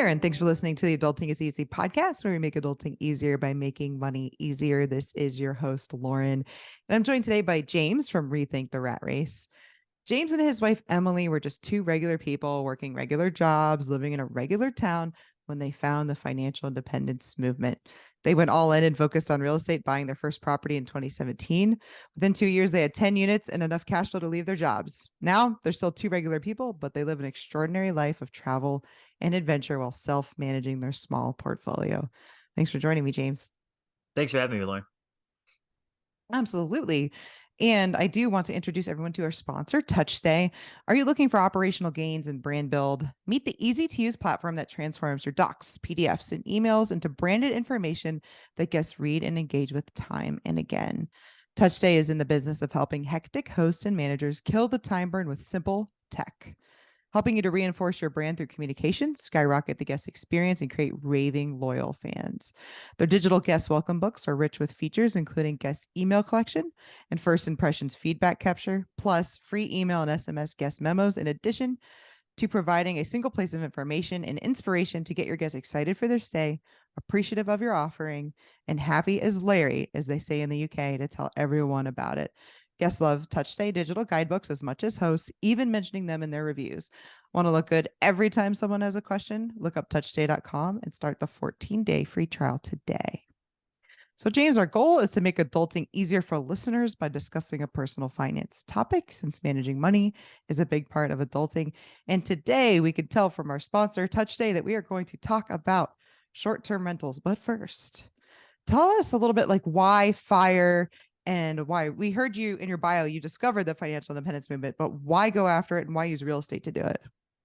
there, and thanks for listening to the Adulting is Easy podcast, where we make adulting easier by making money easier. This is your host, Lauren, and I'm joined today by James from Rethink the Rat Race. James and his wife, Emily, were just two regular people working regular jobs, living in a regular town when they found the financial independence movement. They went all in and focused on real estate, buying their first property in 2017. Within 2 years, they had 10 units and enough cash flow to leave their jobs. Now, they're still two regular people, but they live an extraordinary life of travel and adventure while self-managing their small portfolio. Thanks for joining me, James. Thanks for having me, Lauren. Absolutely. And I do want to introduce everyone to our sponsor, TouchStay. Are you looking for operational gains and brand build? Meet the easy-to-use platform that transforms your docs, PDFs, and emails into branded information that guests read and engage with time and again. TouchStay is in the business of helping hectic hosts and managers kill the time burn with simple tech, helping you to reinforce your brand through communication, skyrocket the guest experience, and create raving loyal fans. Their digital guest welcome books are rich with features, including guest email collection and first impressions feedback capture, plus free email and SMS guest memos, in addition to providing a single place of information and inspiration to get your guests excited for their stay, appreciative of your offering, and happy as Larry, as they say in the UK, to tell everyone about it. Guests love TouchStay digital guidebooks as much as hosts, even mentioning them in their reviews. Want to look good every time someone has a question? Look up touchstay.com and start the 14-day free trial today. So, James, our goal is to make adulting easier for listeners by discussing a personal finance topic, since managing money is a big part of adulting. And today we could tell from our sponsor, TouchStay, that we are going to talk about short-term rentals. But first, tell us a little bit like why FIRE and why. We heard you in your bio, you discovered the financial independence movement, but why go after it and why use real estate to do it?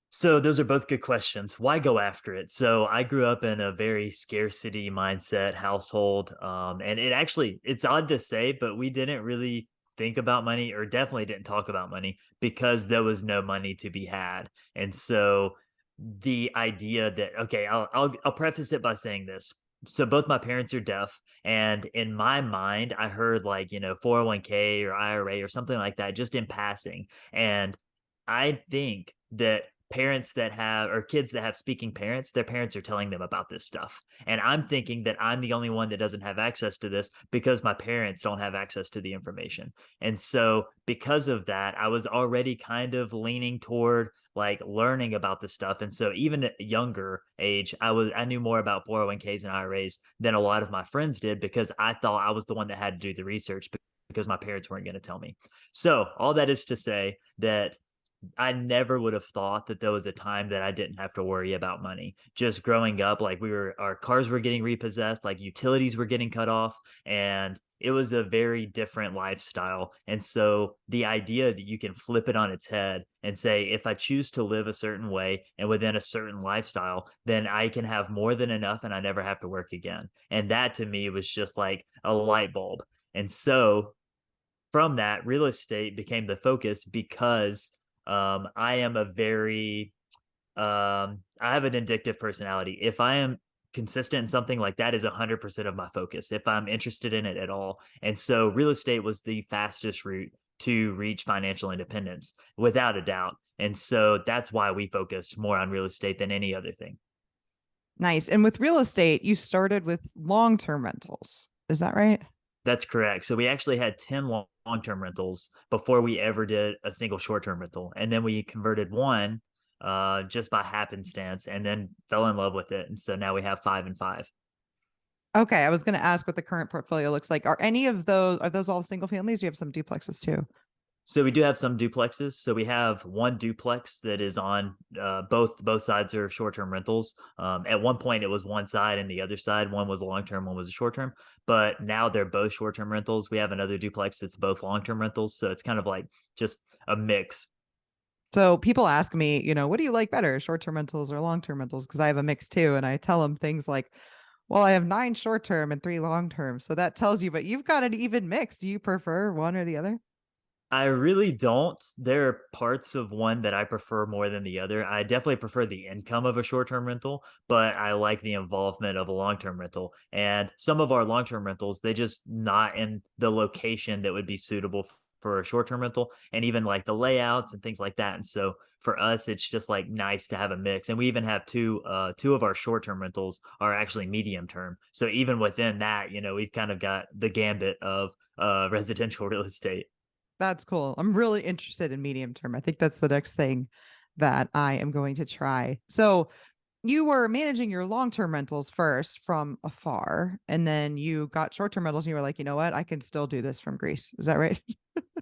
So those are both good questions. Why go after it? So I grew up in a very scarcity mindset household. And it's odd to say, but we didn't really think about money, or definitely didn't talk about money, because there was no money to be had. And so the idea that, okay, I'll preface it by saying this. So both my parents are deaf, and in my mind, I heard, like, 401k or IRA or something like that just in passing. And I think that parents that have, or kids that have speaking parents, their parents are telling them about this stuff. And I'm thinking that I'm the only one that doesn't have access to this because my parents don't have access to the information. And so because of that, I was already kind of leaning toward like learning about this stuff. And so even at a younger age, I knew more about 401ks and IRAs than a lot of my friends did, because I thought I was the one that had to do the research because my parents weren't going to tell me. So all that is to say that I never would have thought that there was a time that I didn't have to worry about money. Just growing up, like, our cars were getting repossessed, like utilities were getting cut off, and it was a very different lifestyle. And so the idea that you can flip it on its head and say, if I choose to live a certain way and within a certain lifestyle, then I can have more than enough and I never have to work again. And that to me was just like a light bulb. And so from that, real estate became the focus because I am a very I have an addictive personality. If I am consistent in something, like, that is 100% of my focus, if I'm interested in it at all. And so real estate was the fastest route to reach financial independence, without a doubt. And so that's why we focused more on real estate than any other thing. Nice. And with real estate, you started with long-term rentals. Is that right? That's correct. So we actually had 10 long-term rentals before we ever did a single short-term rental. And then we converted one just by happenstance, and then fell in love with it. And so now we have 5 and 5. Okay. I was going to ask what the current portfolio looks like. Are those all single families? Do you have some duplexes too? So we do have some duplexes. So we have one duplex that is on both sides are short-term rentals. At one point, it was one side and the other side. One was a long-term, one was a short-term. But now they're both short-term rentals. We have another duplex that's both long-term rentals. So it's kind of like just a mix. So people ask me, what do you like better, short-term rentals or long-term rentals? Because I have a mix too. And I tell them things like, well, I have 9 short-term and 3 long-term. So that tells you, but you've got an even mix. Do you prefer one or the other? I really don't. There are parts of one that I prefer more than the other. I definitely prefer the income of a short-term rental, but I like the involvement of a long-term rental. And some of our long-term rentals, they just not in the location that would be suitable for a short-term rental, and even like the layouts and things like that. And so for us, it's just like nice to have a mix. And we even have two of our short-term rentals are actually medium term. So even within that, we've kind of got the gambit of residential real estate. That's cool. I'm really interested in medium term. I think that's the next thing that I am going to try. So you were managing your long-term rentals first from afar, and then you got short-term rentals and you were like, you know what? I can still do this from Greece. Is that right?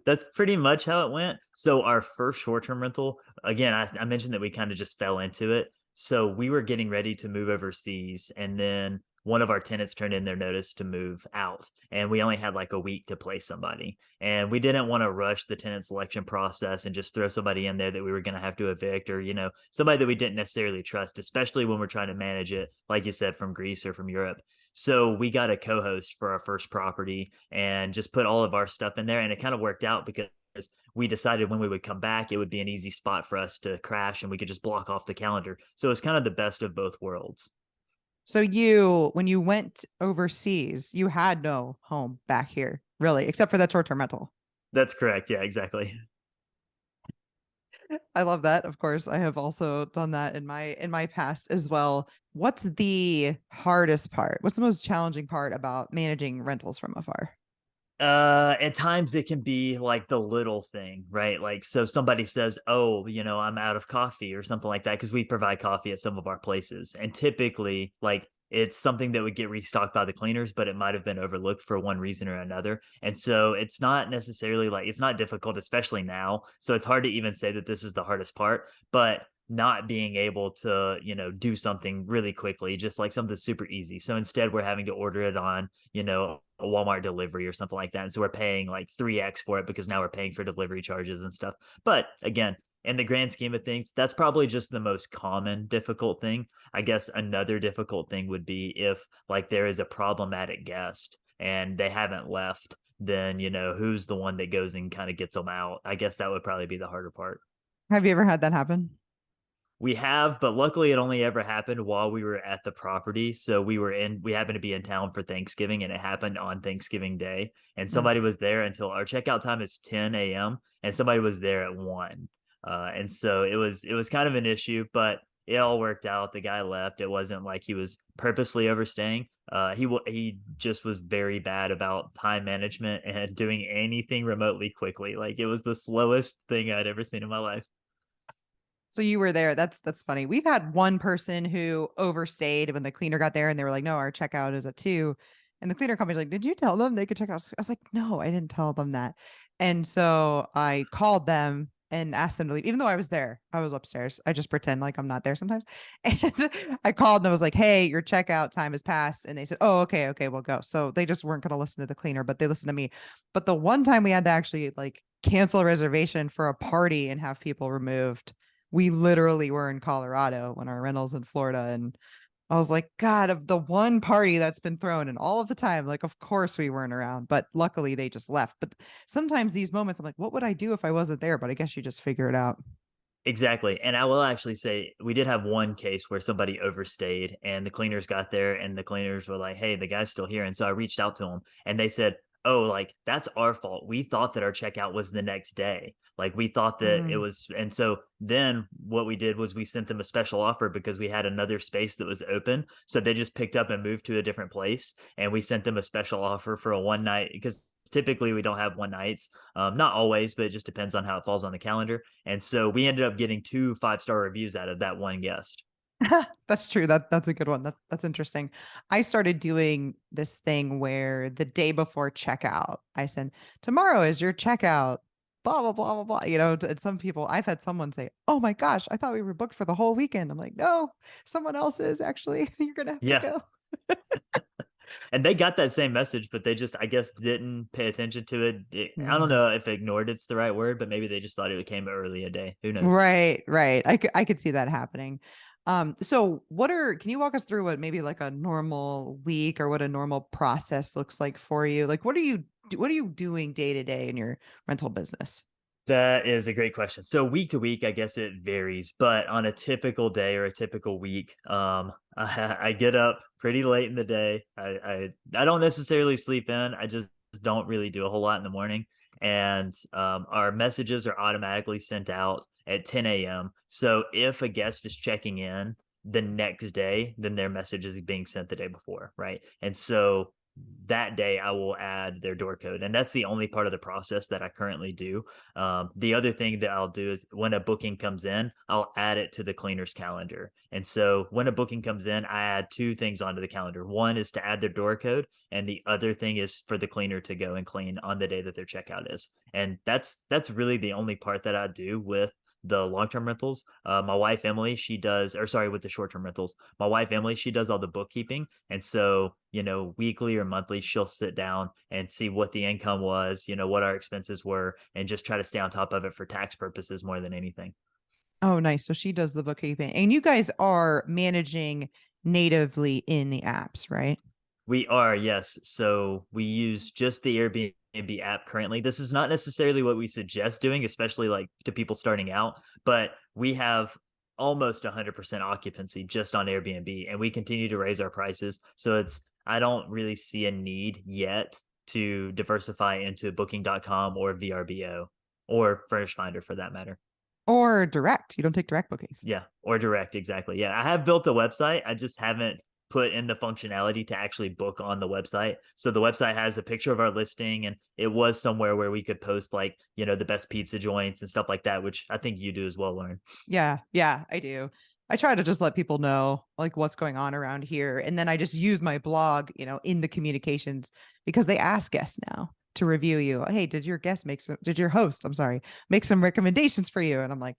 That's pretty much how it went. So our first short-term rental, again, I mentioned that we kind of just fell into it. So we were getting ready to move overseas, and then one of our tenants turned in their notice to move out, and we only had like a week to place somebody. And we didn't want to rush the tenant selection process and just throw somebody in there that we were going to have to evict, or somebody that we didn't necessarily trust, especially when we're trying to manage it, like you said, from Greece or from Europe. So we got a co-host for our first property and just put all of our stuff in there. And it kind of worked out because we decided when we would come back, it would be an easy spot for us to crash and we could just block off the calendar. So it's kind of the best of both worlds. So when you went overseas, you had no home back here, really, except for that short-term rental. That's correct. Yeah, exactly. I love that. Of course, I have also done that in my past as well. What's the hardest part? What's the most challenging part about managing rentals from afar? At times it can be like the little thing, right? Like, so somebody says, "Oh, I'm out of coffee," or something like that, because we provide coffee at some of our places. And typically, like, it's something that would get restocked by the cleaners, but it might have been overlooked for one reason or another. And so it's not necessarily like it's not difficult, especially now. So it's hard to even say that this is the hardest part, but not being able to, do something really quickly, just like something super easy. So instead, we're having to order it on, a Walmart delivery or something like that. And so we're paying like 3x for it because now we're paying for delivery charges and stuff. But again, in the grand scheme of things, that's probably just the most common difficult thing. I guess another difficult thing would be if like there is a problematic guest and they haven't left, then who's the one that goes and kind of gets them out? I guess that would probably be the harder part. Have you ever had that happen? We have, but luckily it only ever happened while we were at the property. So we happened to be in town for Thanksgiving, and it happened on Thanksgiving Day. And Mm. somebody was there until our checkout time is 10 a.m. and somebody was there at 1. And so it was kind of an issue, but it all worked out. The guy left. It wasn't like he was purposely overstaying. He just was very bad about time management and doing anything remotely quickly. Like, it was the slowest thing I'd ever seen in my life. So you were there. That's funny. We've had one person who overstayed when the cleaner got there and they were like, no, our checkout is at 2. And the cleaner company's like, did you tell them they could check out? I was like, no, I didn't tell them that. And so I called them and asked them to leave, even though I was there. I was upstairs. I just pretend like I'm not there sometimes. And I called and I was like, hey, your checkout time has passed. And they said, oh, okay, we'll go. So they just weren't going to listen to the cleaner, but they listened to me. But the one time we had to actually like cancel a reservation for a party and have people removed, we literally were in Colorado when our rental's in Florida. And I was like, God, of the one party that's been thrown and all of the time, like, of course we weren't around, but luckily they just left. But sometimes these moments, I'm like, what would I do if I wasn't there? But I guess you just figure it out. Exactly. And I will actually say we did have one case where somebody overstayed and the cleaners got there and the cleaners were like, "Hey, the guy's still here." And so I reached out to them and they said, "Oh, like, that's our fault. We thought that our checkout was the next day. Like, we thought that it Mm. was." And so then what we did was we sent them a special offer because we had another space that was open. So they just picked up and moved to a different place. And we sent them a special offer for a one night, because typically we don't have one nights. Not always, but it just depends on how it falls on the calendar. And so we ended up getting 2 5-star reviews out of that one guest. That's true. That's a good one. That's interesting. I started doing this thing where the day before checkout, I said, tomorrow is your checkout, blah, blah, blah, blah, blah. And some people, I've had someone say, oh my gosh, I thought we were booked for the whole weekend. I'm like, no, someone else is actually. You're gonna have to Yeah. go. And they got that same message, but they just, I guess, didn't pay attention to it. I don't Mm. know if ignored it's the right word, but maybe they just thought it came early a day. Who knows? Right, right. I could see that happening. So can you walk us through what maybe like a normal week or what a normal process looks like for you? Like what are you doing day to day in your rental business? That is a great question. So week to week, I guess it varies, but on a typical day or a typical week, I get up pretty late in the day. I don't necessarily sleep in. I just don't really do a whole lot in the morning. and our messages are automatically sent out at 10 a.m. So if a guest is checking in the next day, then their message is being sent the day before, right? And so that day I will add their door code. And that's the only part of the process that I currently do. The other thing that I'll do is when a booking comes in, I'll add it to the cleaner's calendar. And so when a booking comes in, I add two things onto the calendar. One is to add their door code, and the other thing is for the cleaner to go and clean on the day that their checkout is. And that's really the only part that I do with the long-term rentals. My wife Emily, she does, or sorry, with the short-term rentals. My wife Emily, she does all the bookkeeping, and so weekly or monthly, she'll sit down and see what the income was, what our expenses were, and just try to stay on top of it for tax purposes more than anything. Oh, nice. So she does the bookkeeping, and you guys are managing natively in the apps, right? We are, yes. So we use just the Airbnb app currently. This is not necessarily what we suggest doing, especially like to people starting out, but we have almost 100% occupancy just on Airbnb, and we continue to raise our prices. So I don't really see a need yet to diversify into booking.com or VRBO or Furnish Finder for that matter. Or direct. You don't take direct bookings. Yeah, or direct, exactly. Yeah, I have built the website. I just haven't put in the functionality to actually book on the website. So the website has a picture of our listing, and it was somewhere where we could post like, the best pizza joints and stuff like that, which I think you do as well, Lauren. Yeah, yeah, I do. I try to just let people know like what's going on around here. And then I just use my blog, in the communications because they ask guests now to review you. Hey, did your host, I'm sorry, make some recommendations for you? And I'm like,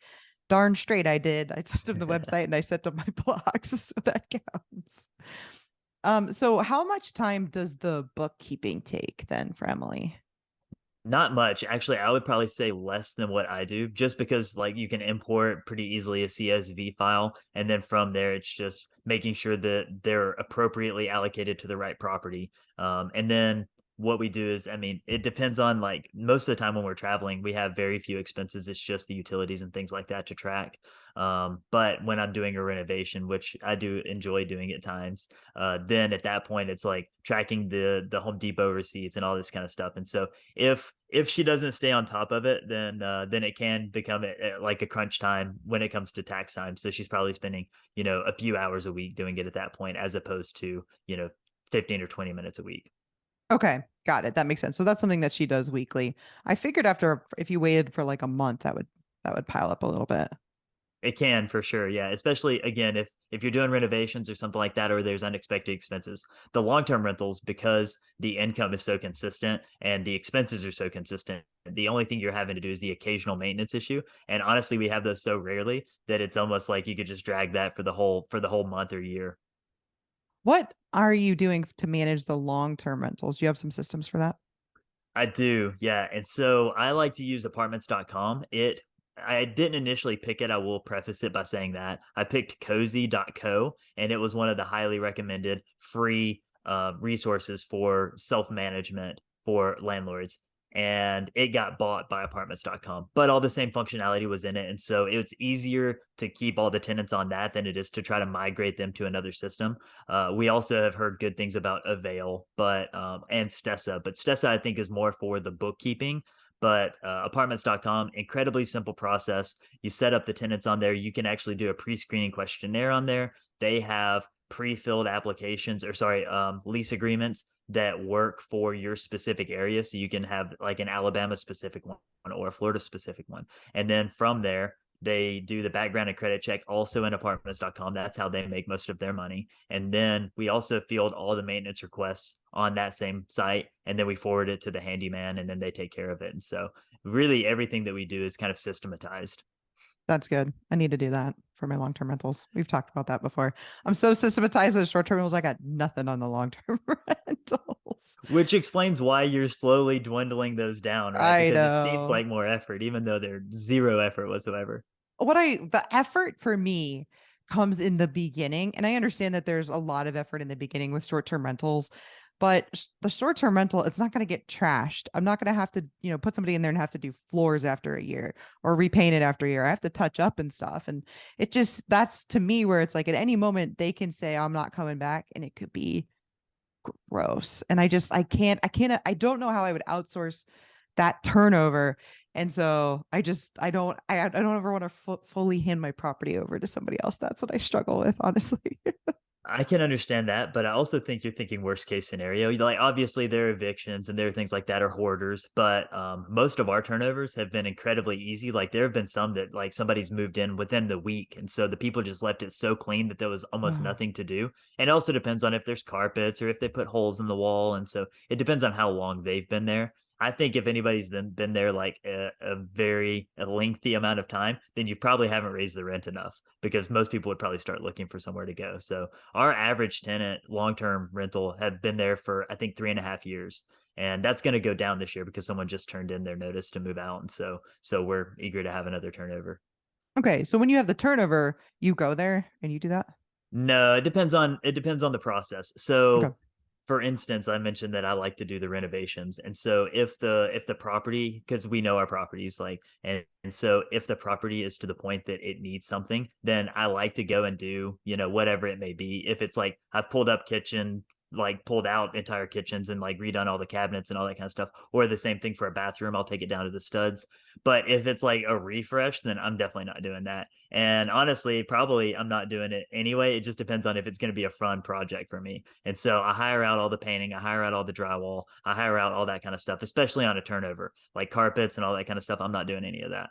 darn straight I did. I sent them the website and I set up my blogs. So that counts. So how much time does the bookkeeping take then for Emily? Not much. Actually, I would probably say less than what I do, just because like you can import pretty easily a CSV file, and then from there it's just making sure that they're appropriately allocated to the right property. And then what we do is, I mean, it depends on like most of the time when we're traveling, we have very few expenses. It's just the utilities and things like that to track. But when I'm doing a renovation, which I do enjoy doing at times, then at that point it's like tracking the Home Depot receipts and all this kind of stuff. And so if she doesn't stay on top of it, then it can become like a crunch time when it comes to tax time. So she's probably spending a few hours a week doing it at that point, as opposed to 15 or 20 minutes a week. Okay, got it. That makes sense. So that's something that she does weekly. I figured after if you waited for like a month, that would pile up a little bit. It can for sure, yeah. Especially again, if you're doing renovations or something like that, or there's unexpected expenses. The long-term rentals, because the income is so consistent and the expenses are so consistent, the only thing you're having to do is the occasional maintenance issue. And honestly, we have those so rarely that it's almost like you could just drag that for the whole month or year. What are you doing to manage the long-term rentals? Do you have some systems for that? I do, yeah. And so I like to use apartments.com. I didn't initially pick it. I will preface it by saying that I picked cozy.co, and it was one of the highly recommended free resources for self-management for landlords. And it got bought by apartments.com, but all the same functionality was in it. And so it's easier to keep all the tenants on that than it is to try to migrate them to another system. We also have heard good things about Avail, but and Stessa, but Stessa I think is more for the bookkeeping. But apartments.com, incredibly simple process. You set up the tenants on there. You can actually do a pre-screening questionnaire on there. They have pre-filled applications, or sorry, lease agreements that work for your specific area. So you can have like an Alabama specific one or a Florida specific one. And then from there, they do the background and credit check also in apartments.com. That's how they make most of their money. And then we also field all the maintenance requests on that same site. And then we forward it to the handyman, and then they take care of it. And so really everything that we do is kind of systematized. That's good. I need to do that for my long-term rentals. We've talked about that before. I'm so systematized as short-term rentals. I got nothing on the long-term rentals. Which explains why you're slowly dwindling those down, right? I Because it seems know. like more effort, even though they're zero effort whatsoever. The effort for me comes in the beginning. And I understand that there's a lot of effort in the beginning with short-term rentals, but the short-term rental, it's not going to get trashed. I'm not going to have to, put somebody in there and have to do floors after a year or repaint it after a year. I have to touch up and stuff. And that's to me where it's like at any moment they can say, I'm not coming back, and it could be gross. And I don't know how I would outsource that turnover. And so I don't ever want to fully hand my property over to somebody else. That's what I struggle with, honestly. I can understand that, but I also think you're thinking worst case scenario. Like obviously there are evictions and there are things like that are hoarders, but most of our turnovers have been incredibly easy. Like there have been some that like somebody's moved in within the week, and so the people just left it so clean that there was almost Oh, nothing to do. And it also depends on if there's carpets or if they put holes in the wall, and so it depends on how long they've been there. I think if anybody's then been there like a very a lengthy amount of time, then you probably haven't raised the rent enough because most people would probably start looking for somewhere to go. So our average tenant long-term rental had been there for I think 3.5 years. And that's going to go down this year because someone just turned in their notice to move out. And so we're eager to have another turnover. okay. So when you have the turnover, you go there and you do that. No, it depends on the process. Okay. So for instance, I mentioned that I like to do the renovations. And so if the property, because we know our properties like and so if the property is to the point that it needs something, then I like to go and do, whatever it may be. If it's like I've pulled up kitchen, like pulled out entire kitchens and like redone all the cabinets and all that kind of stuff, or the same thing for a bathroom, I'll take it down to the studs. But if it's like a refresh, then I'm definitely not doing that. And honestly, probably I'm not doing it anyway. It just depends on if it's going to be a fun project for me. And so I hire out all the painting, I hire out all the drywall, I hire out all that kind of stuff, especially on a turnover, like carpets and all that kind of stuff. I'm not doing any of that.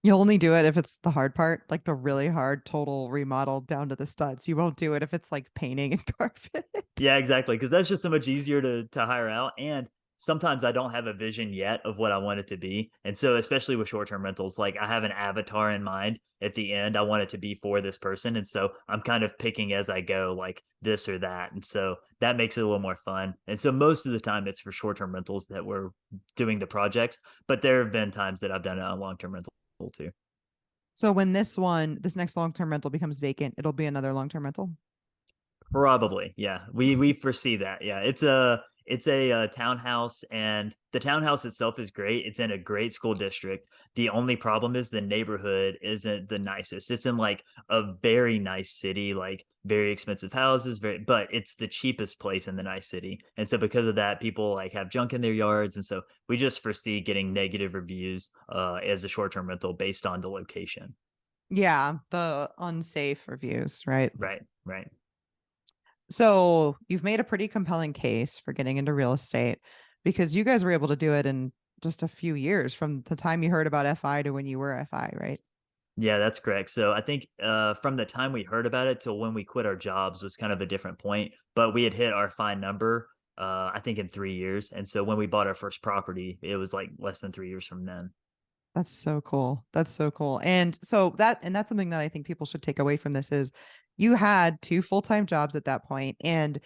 You'll only do it if it's the hard part, like the really hard total remodel down to the studs. You won't do it if it's like painting and carpet. Yeah, exactly. Because that's just so much easier to hire out. And sometimes I don't have a vision yet of what I want it to be. And so, especially with short term rentals, like I have an avatar in mind at the end. I want it to be for this person. And so I'm kind of picking as I go, like this or that. And so that makes it a little more fun. And so most of the time it's for short term rentals that we're doing the projects. But there have been times that I've done it on long term rental too. So when this next long term rental becomes vacant, it'll be another long term rental. Probably, yeah. We foresee that. Yeah, it's a townhouse, and the townhouse itself is great. It's in a great school district. The only problem is the neighborhood isn't the nicest. It's in like a very nice city, like very expensive houses, but it's the cheapest place in the nice city. And so because of that, people like have junk in their yards, and so we just foresee getting negative reviews as a short-term rental based on the location. Yeah, the unsafe reviews, right? Right, right. So you've made a pretty compelling case for getting into real estate because you guys were able to do it in just a few years from the time you heard about FI to when you were FI, right? Yeah, that's correct. So I think from the time we heard about it till when we quit our jobs was kind of a different point, but we had hit our fine number, I think in 3 years. And so when we bought our first property, it was like less than 3 years from then. That's so cool. That's so cool. And that's something that I think people should take away from this is you had two full-time jobs at that point and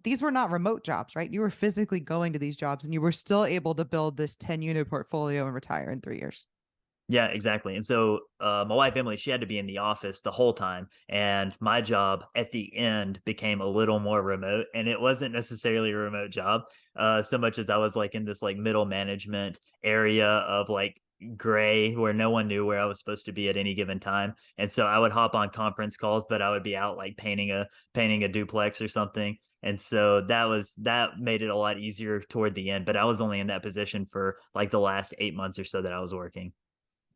these were not remote jobs, right? You were physically going to these jobs and you were still able to build this 10 unit portfolio and retire in 3 years. Yeah, exactly. And so my wife Emily, she had to be in the office the whole time, and my job at the end became a little more remote. And it wasn't necessarily a remote job, so much as I was like in this like middle management area of like gray where no one knew where I was supposed to be at any given time. And so I would hop on conference calls, but I would be out like painting a duplex or something. And so that made it a lot easier toward the end. But I was only in that position for like the last 8 months or so that I was working.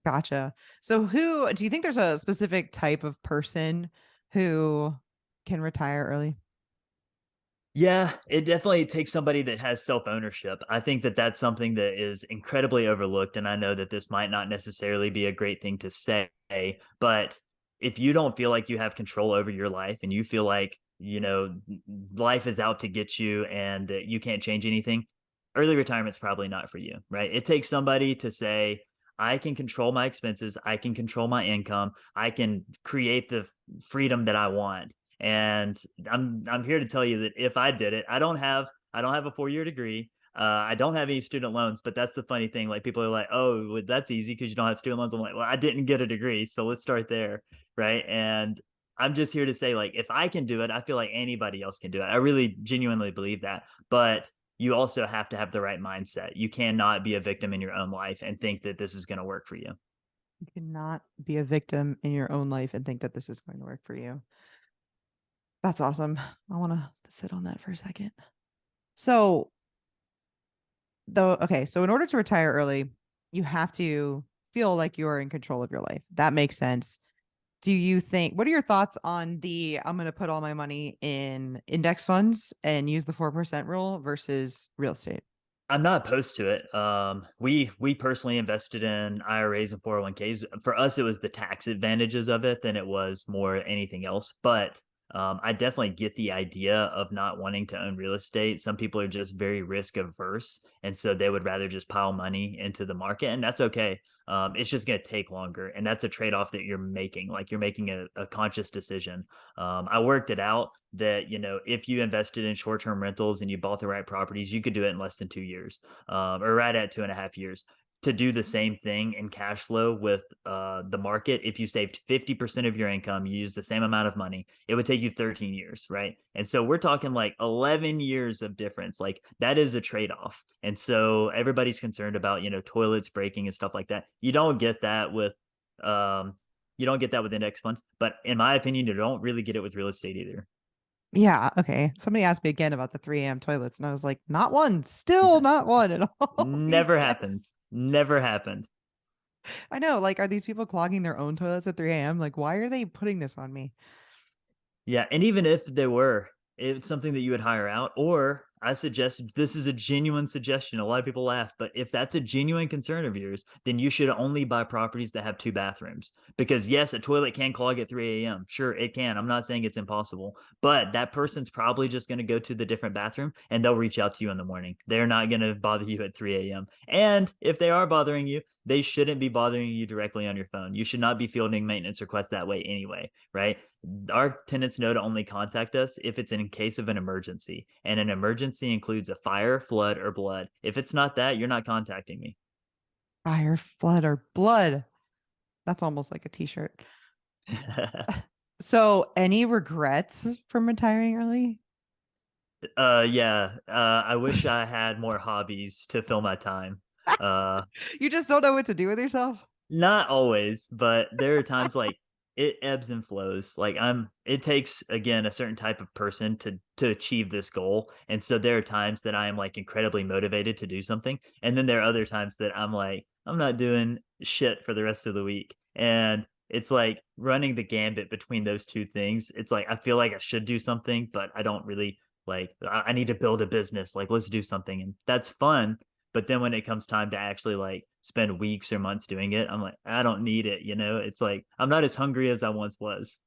Gotcha. So who do you think there's a specific type of person who can retire early? Yeah, it definitely takes somebody that has self-ownership. I think that that's something that is incredibly overlooked, and I know that this might not necessarily be a great thing to say, but if you don't feel like you have control over your life and you feel like, life is out to get you and that you can't change anything, early retirement's probably not for you, right? It takes somebody to say, I can control my expenses, I can control my income, I can create the freedom that I want. And I'm here to tell you that if I did it, I don't have a 4 year degree. I don't have any student loans, but that's the funny thing. Like people are like, "Oh, well, that's easy because you don't have student loans." I'm like, "Well, I didn't get a degree, so let's start there, right?" And I'm just here to say, like, if I can do it, I feel like anybody else can do it. I really genuinely believe that, but you also have to have the right mindset. You cannot be a victim in your own life and think that this is going to work for you. You cannot be a victim in your own life and think that this is going to work for you. That's awesome. I want to sit on that for a second. So Though, okay, so in order to retire early, you have to feel like you're in control of your life. That makes sense. Do you think, what are your thoughts on the I'm going to put all my money in index funds and use the 4% rule versus real estate? I'm not opposed to it. We personally invested in IRAs and 401ks. For us, it was the tax advantages of it than it was more anything else. But I definitely get the idea of not wanting to own real estate. Some people are just very risk averse, and so they would rather just pile money into the market, and that's okay. It's just going to take longer, and that's a trade off that you're making. Like you're making a conscious decision. I worked it out that if you invested in short-term rentals and you bought the right properties, you could do it in less than 2 years, or right at 2.5 years. To do the same thing in cash flow with the market, if you saved 50% of your income, you use the same amount of money, it would take you 13 years, right? And so we're talking like 11 years of difference. Like that is a trade-off. And so everybody's concerned about toilets breaking and stuff like that. Um, you don't get that with index funds, but in my opinion, you don't really get it with real estate either. Yeah. Okay. Somebody asked me again about the 3 a.m. toilets, and I was like, not one, still not one at all these Never happened. days. Never happened. I know. Like, are these people clogging their own toilets at 3 a.m.? Like, why are they putting this on me? Yeah, and even if there were, it's something that you would hire out, or I suggest this is a genuine suggestion. A lot of people laugh, but if that's a genuine concern of yours, then you should only buy properties that have two bathrooms. Because yes, a toilet can clog at 3 a.m. Sure, it can. I'm not saying it's impossible, but that person's probably just going to go to the different bathroom and they'll reach out to you in the morning. They're not going to bother you at 3 a.m. And if they are bothering you, they shouldn't be bothering you directly on your phone. You should not be fielding maintenance requests that way anyway, right? Our tenants know to only contact us if it's in case of an emergency. And an emergency includes a fire, flood, or blood. If it's not that, you're not contacting me. Fire, flood, or blood. That's almost like a t-shirt. So, any regrets from retiring early? Yeah. I wish I had more hobbies to fill my time. Uh, You just don't know what to do with yourself? Not always, but there are times like it ebbs and flows. It takes again a certain type of person to achieve this goal. And so there are times that I am like incredibly motivated to do something. And then there are other times that I'm like, I'm not doing shit for the rest of the week. And it's like running the gambit between those two things. It's like I feel like I should do something, but I don't really like I need to build a business. Like let's do something. And that's fun, but then when it comes time to actually like spend weeks or months doing it, I'm like, I don't need it. It's like I'm not as hungry as I once was.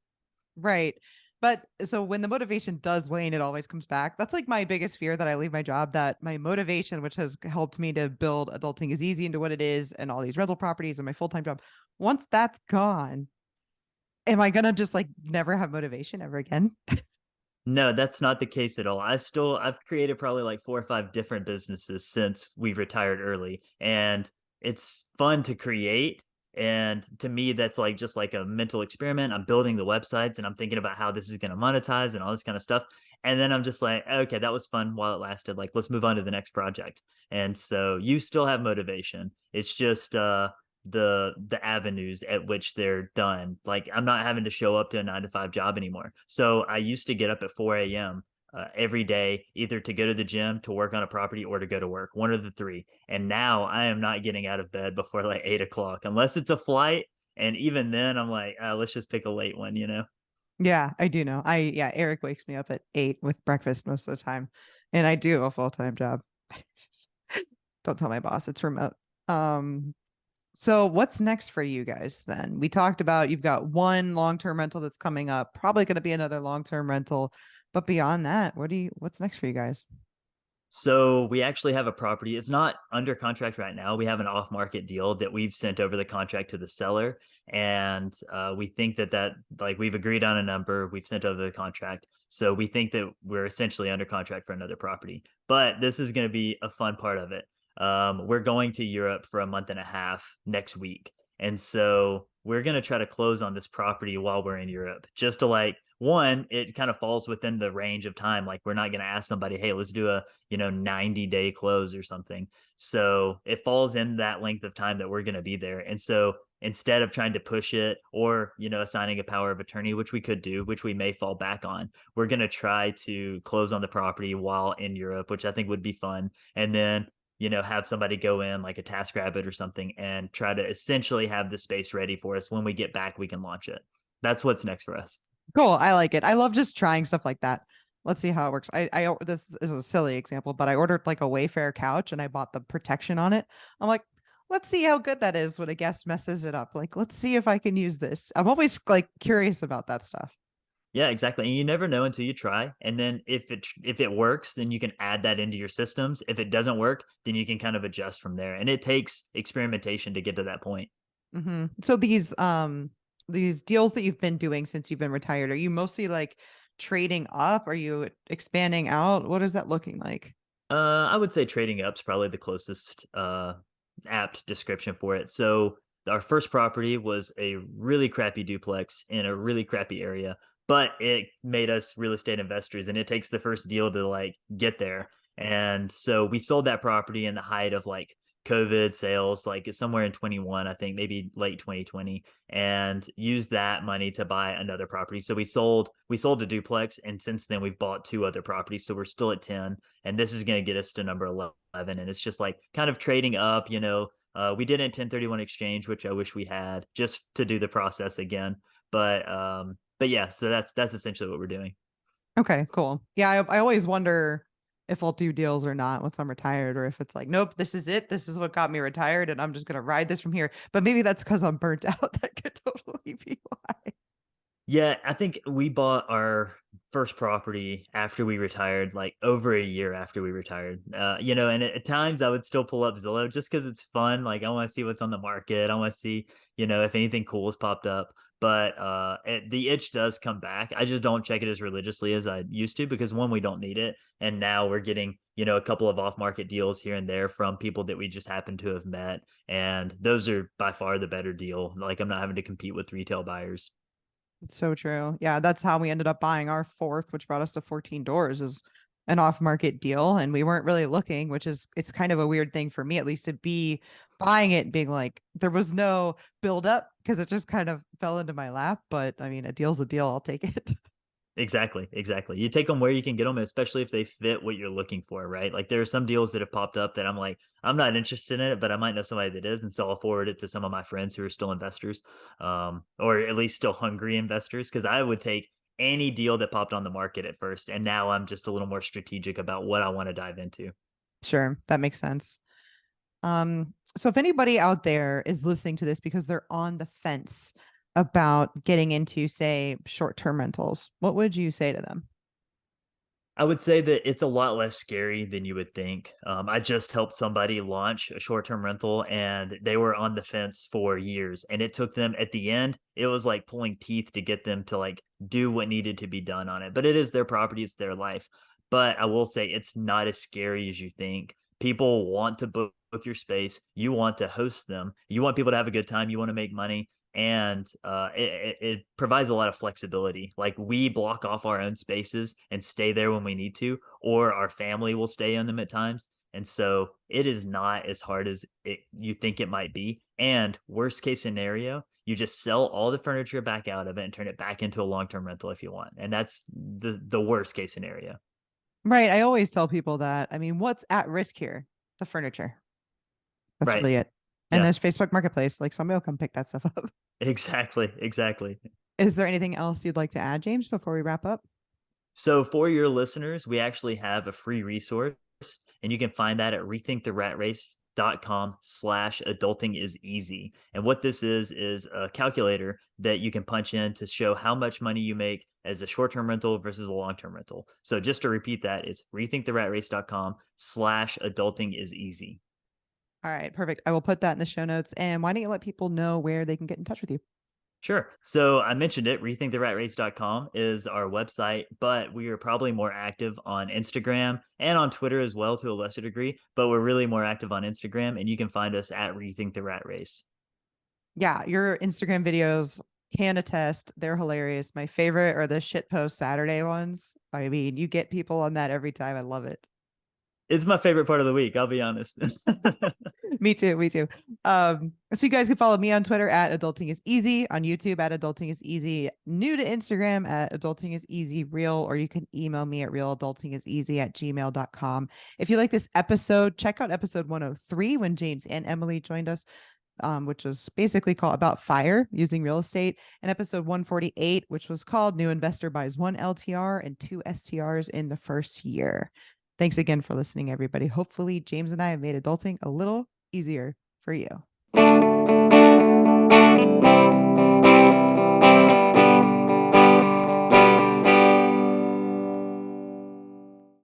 Right. But so when the motivation does wane, it always comes back. That's like my biggest fear that I leave my job, that my motivation, which has helped me to build Adulting is Easy into what it is and all these rental properties and my full time job, once that's gone, am I going to just like never have motivation ever again? No, that's not the case at all. I've created probably like 4 or 5 different businesses since we retired early, and it's fun to create. And to me, that's like just like a mental experiment. I'm building the websites and I'm thinking about how this is going to monetize and all this kind of stuff. And then I'm just like, okay, that was fun while it lasted. Like, let's move on to the next project. And so you still have motivation. It's just the avenues at which they're done. Like I'm not having to show up to a 9 to 5 job anymore. So I used to get up at 4 a.m. Every day, either to go to the gym, to work on a property, or to go to work, one of the three. And now I am not getting out of bed before like 8 o'clock, unless it's a flight. And even then, I'm like, let's just pick a late one. Yeah, I do know. Yeah, Eric wakes me up at 8 with breakfast most of the time. And I do have a full time job. Don't tell my boss, it's remote. Um, So what's next for you guys then? We talked about you've got one long-term rental that's coming up, probably going to be another long-term rental. But beyond that, what's next for you guys? So we actually have a property. It's not under contract right now. We have an off-market deal that we've sent over the contract to the seller, and we think that like we've agreed on a number. We've sent over the contract, so we think that we're essentially under contract for another property. But this is going to be a fun part of it. We're going to Europe for a month and a half next week, and so we're going to try to close on this property while we're in Europe, just to like one, it kind of falls within the range of time. Like we're not going to ask somebody, hey, let's do a 90-day close or something. So it falls in that length of time that we're going to be there. And so instead of trying to push it or, assigning a power of attorney, which we could do, which we may fall back on, we're going to try to close on the property while in Europe, which I think would be fun. And then have somebody go in like a TaskRabbit or something and try to essentially have the space ready for us. When we get back, we can launch it. That's what's next for us. Cool. I like it. I love just trying stuff like that. Let's see how it works. This is a silly example, but I ordered like a Wayfair couch and I bought the protection on it. I'm like, let's see how good that is when a guest messes it up. Like, let's see if I can use this. I'm always like curious about that stuff. Yeah, exactly. And you never know until you try. And then if it works, then you can add that into your systems. If it doesn't work, then you can kind of adjust from there. And it takes experimentation to get to that point. So these deals that you've been doing since you've been retired, are you mostly like trading up? Are you expanding out? What is that looking like? I would say trading up's probably the closest apt description for it. So our first property was a really crappy duplex in a really crappy area, but it made us real estate investors, and it takes the first deal to like get there. And so we sold that property in the height of like COVID sales, like somewhere in 21, I think, maybe late 2020, and used that money to buy another property. So we sold a duplex, and since then we've bought two other properties. So we're still at 10, and this is going to get us to number 11. And it's just like kind of trading up. We did a 1031 exchange, which I wish we had just to do the process again. But yeah, so that's essentially what we're doing. Okay, cool. Yeah, I always wonder if I'll do deals or not once I'm retired, or if it's like, nope, this is it. This is what got me retired, and I'm just gonna ride this from here. But maybe that's because I'm burnt out. That could totally be why. Yeah, I think we bought our first property after we retired, like over a year after we retired. And at times I would still pull up Zillow just because it's fun. Like I want to see what's on the market. I want to see, if anything cool has popped up. But the itch does come back. I just don't check it as religiously as I used to because one, we don't need it, and now we're getting, a couple of off-market deals here and there from people that we just happen to have met, and those are by far the better deal. Like I'm not having to compete with retail buyers. It's so true. Yeah, that's how we ended up buying our fourth, which brought us to 14 doors, is an off-market deal. And we weren't really looking, which is it's kind of a weird thing for me, at least, to be buying it and being like, there was no build up because it just kind of fell into my lap. But I mean, a deal's a deal. I'll take it. Exactly, exactly. You take them where you can get them, especially if they fit what you're looking for, right? Like there are some deals that have popped up that I'm like, I'm not interested in it, but I might know somebody that is, and so I'll forward it to some of my friends who are still investors, or at least still hungry investors. Because I would take any deal that popped on the market at first, and now I'm just a little more strategic about what I want to dive into. Sure, that makes sense. So if anybody out there is listening to this because they're on the fence about getting into, say, short-term rentals, what would you say to them? I would say that it's a lot less scary than you would think. I just helped somebody launch a short-term rental, and they were on the fence for years. And it took them at the end, it was like pulling teeth to get them to like do what needed to be done on it. But it is their property, it's their life. But I will say it's not as scary as you think. People want to book your space. You want to host them. You want people to have a good time. You want to make money, and it provides a lot of flexibility. Like we block off our own spaces and stay there when we need to, or our family will stay in them at times. And so it is not as hard as you think it might be. And worst case scenario, you just sell all the furniture back out of it and turn it back into a long-term rental if you want. And that's the worst case scenario. Right. I always tell people that. I mean, what's at risk here? The furniture. That's Right. really it. And Yeah. there's Facebook Marketplace. Like somebody will come pick that stuff up. Exactly. Exactly. Is there anything else you'd like to add, James, before we wrap up? So for your listeners, we actually have a free resource, and you can find that at rethinktheratrace.com/adulting is easy. And what this is a calculator that you can punch in to show how much money you make as a short-term rental versus a long-term rental. So just to repeat that, it's rethinktheratrace.com/adulting is easy. All right, perfect. I will put that in the show notes. And why don't you let people know where they can get in touch with you? Sure. So I mentioned it. RethinkTheRatRace.com is our website, but we are probably more active on Instagram and on Twitter as well to a lesser degree. But we're really more active on Instagram, and you can find us at Rethink the Rat Race. Yeah, your Instagram videos can attest. They're hilarious. My favorite are the shit post Saturday ones. I mean, you get people on that every time. I love it. It's my favorite part of the week, I'll be honest. Me too. Me too. So you guys can follow me on Twitter at Adulting is Easy, on YouTube at Adulting is Easy, new to Instagram at Adulting is Easy Real, or you can email me at realadultingiseasy@gmail.com. If you like this episode, check out episode 103 when James and Emily joined us, which was basically called about fire using real estate, and episode 148, which was called New Investor Buys 1 LTR and 2 STRs in the first year. Thanks again for listening, everybody. Hopefully, James and I have made adulting a little easier for you.